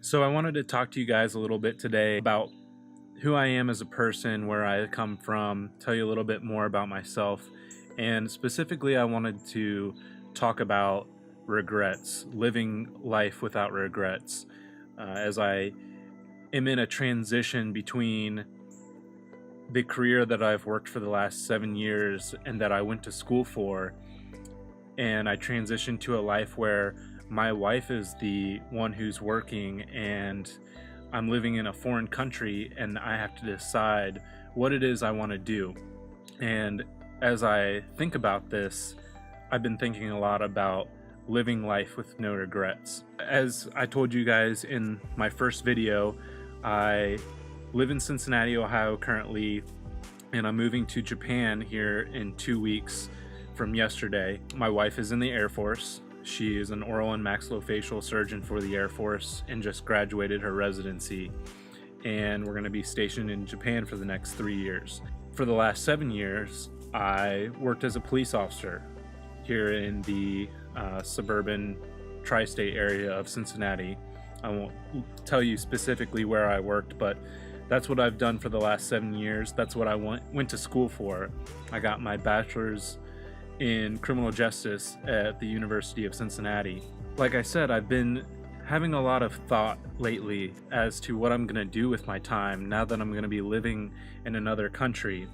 So I wanted to talk to you guys a little bit today about who I am as a person, where I come from, tell you a little bit more about myself, and specifically I wanted to talk about regrets, living life without regrets, as I am in a transition between the career that I've worked for the last 7 years and that I went to school for, and I transitioned to a life where my wife is the one who's working and I'm living in a foreign country and I have to decide what it is I want to do. And as I think about this, I've been thinking a lot about living life with no regrets. As I told you guys in my first video, I live in Cincinnati, Ohio currently, and I'm moving to Japan here in 2 weeks from yesterday. My wife is in the Air Force. She is an oral and maxillofacial surgeon for the Air Force and just graduated her residency. And we're going to be stationed in Japan for the next 3 years. For the last 7 years, I worked as a police officer here in the suburban tri-state area of Cincinnati. I won't tell you specifically where I worked, but that's what I've done for the last 7 years. That's what I went to school for. I got my bachelor's in criminal justice at the University of Cincinnati. Like I said, I've been having a lot of thought lately as to what I'm going to do with my time now that I'm going to be living in another country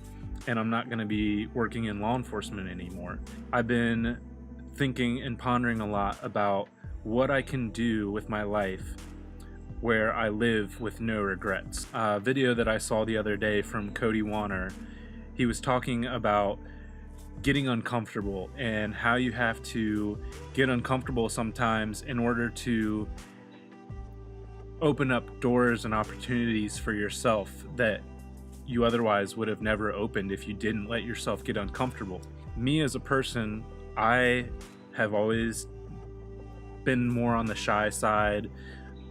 and I'm not going to be working in law enforcement anymore. I've been thinking and pondering a lot about what I can do with my life where I live with no regrets. A video that I saw the other day from Cody Wanner, he was talking about getting uncomfortable and how you have to get uncomfortable sometimes in order to open up doors and opportunities for yourself that you otherwise would have never opened if you didn't let yourself get uncomfortable. Me as a person, I have always been more on the shy side.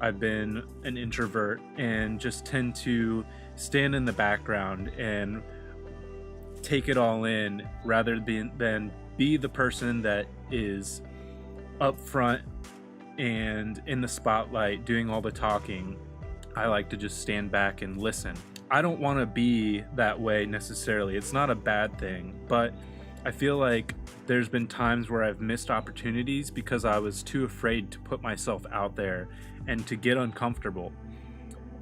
I've been an introvert and just tend to stand in the background and take it all in rather than be the person that is up front and in the spotlight doing all the talking. I like to just stand back and listen. I don't want to be that way necessarily. It's not a bad thing, but I feel like there's been times where I've missed opportunities because I was too afraid to put myself out there and to get uncomfortable.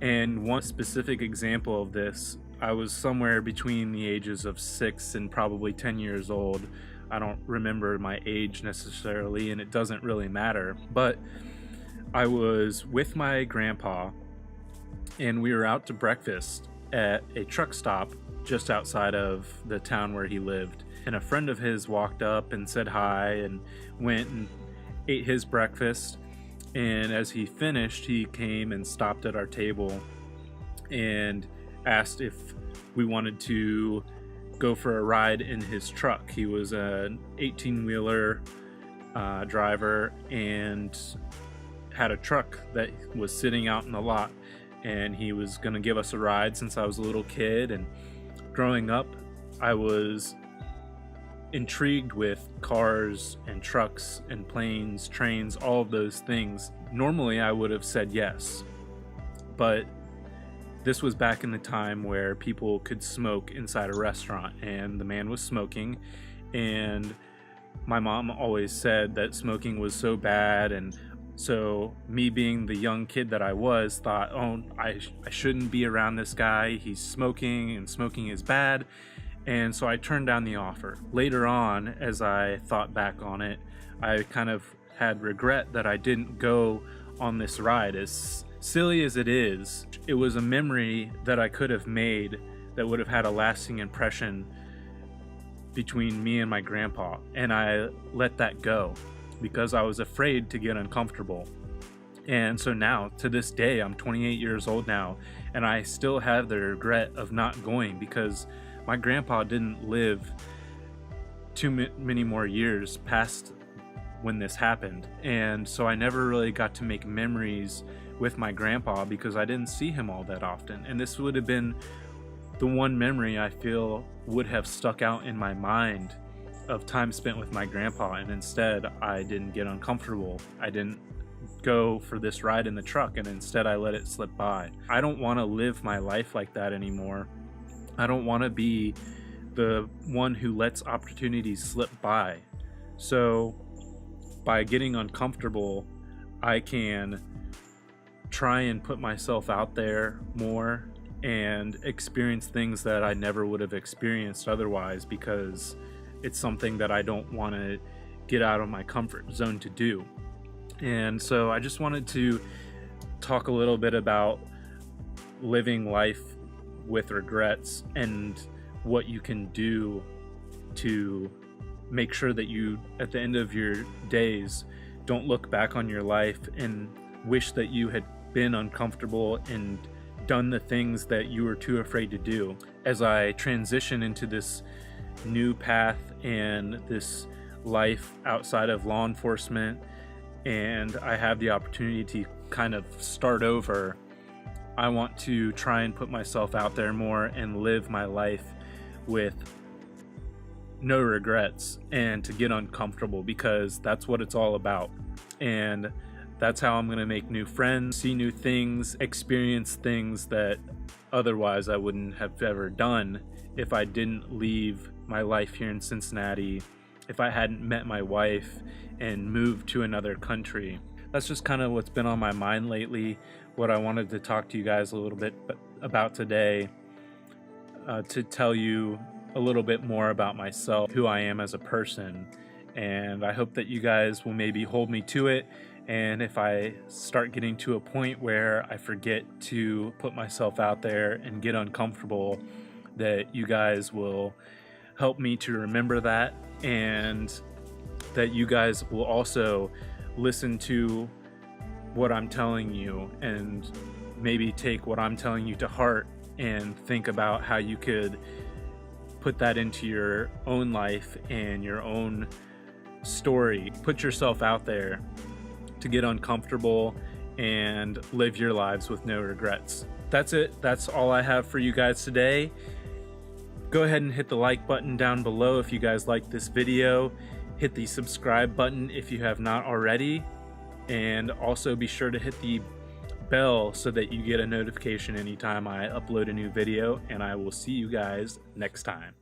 And one specific example of this, I was somewhere between the ages of 6 and probably 10 years old. I don't remember my age necessarily, and it doesn't really matter. But I was with my grandpa, and we were out to breakfast at a truck stop just outside of the town where he lived. And a friend of his walked up and said hi and went and ate his breakfast. And as he finished, he came and stopped at our table and asked if we wanted to go for a ride in his truck. He was an 18-wheeler driver and had a truck that was sitting out in the lot, and he was going to give us a ride since I was a little kid. And growing up, I was intrigued with cars and trucks and planes, trains, all of those things. Normally I would have said yes, but this was back in the time where people could smoke inside a restaurant, and the man was smoking, and my mom always said that smoking was so bad. And so me, being the young kid that I was, thought, oh, I shouldn't be around this guy. He's smoking and smoking is bad. And so I turned down the offer. Later on, as I thought back on it, I kind of had regret that I didn't go on this ride. As silly as it is, it was a memory that I could have made that would have had a lasting impression between me and my grandpa, and I let that go because I was afraid to get uncomfortable. And so now, to this day, I'm 28 years old now, and I still have the regret of not going because my grandpa didn't live too many more years past when this happened. And so I never really got to make memories with my grandpa because I didn't see him all that often. And this would have been the one memory I feel would have stuck out in my mind of time spent with my grandpa, and instead I didn't get uncomfortable. I didn't go for this ride in the truck, and instead I let it slip by. I don't want to live my life like that anymore. I don't want to be the one who lets opportunities slip by. So by getting uncomfortable, I can try and put myself out there more and experience things that I never would have experienced otherwise, because it's something that I don't want to get out of my comfort zone to do. And so I just wanted to talk a little bit about living life with regrets and what you can do to make sure that you, at the end of your days, don't look back on your life and wish that you had been uncomfortable and done the things that you were too afraid to do. As I transition into this new path and this life outside of law enforcement, and I have the opportunity to kind of start over, I want to try and put myself out there more and live my life with no regrets and to get uncomfortable, because that's what it's all about. And that's how I'm going to make new friends, see new things, experience things that otherwise I wouldn't have ever done if I didn't leave my life here in Cincinnati, if I hadn't met my wife and moved to another country. That's just kind of what's been on my mind lately, what I wanted to talk to you guys a little bit about today, to tell you a little bit more about myself, who I am as a person. And I hope that you guys will maybe hold me to it. And if I start getting to a point where I forget to put myself out there and get uncomfortable, that you guys will help me to remember that, and that you guys will also listen to what I'm telling you and maybe take what I'm telling you to heart and think about how you could put that into your own life and your own story. Put yourself out there to get uncomfortable and live your lives with no regrets. That's it. That's all I have for you guys today. Go ahead and hit the like button down below if you guys like this video. Hit the subscribe button if you have not already. And also be sure to hit the bell so that you get a notification anytime I upload a new video. And I will see you guys next time.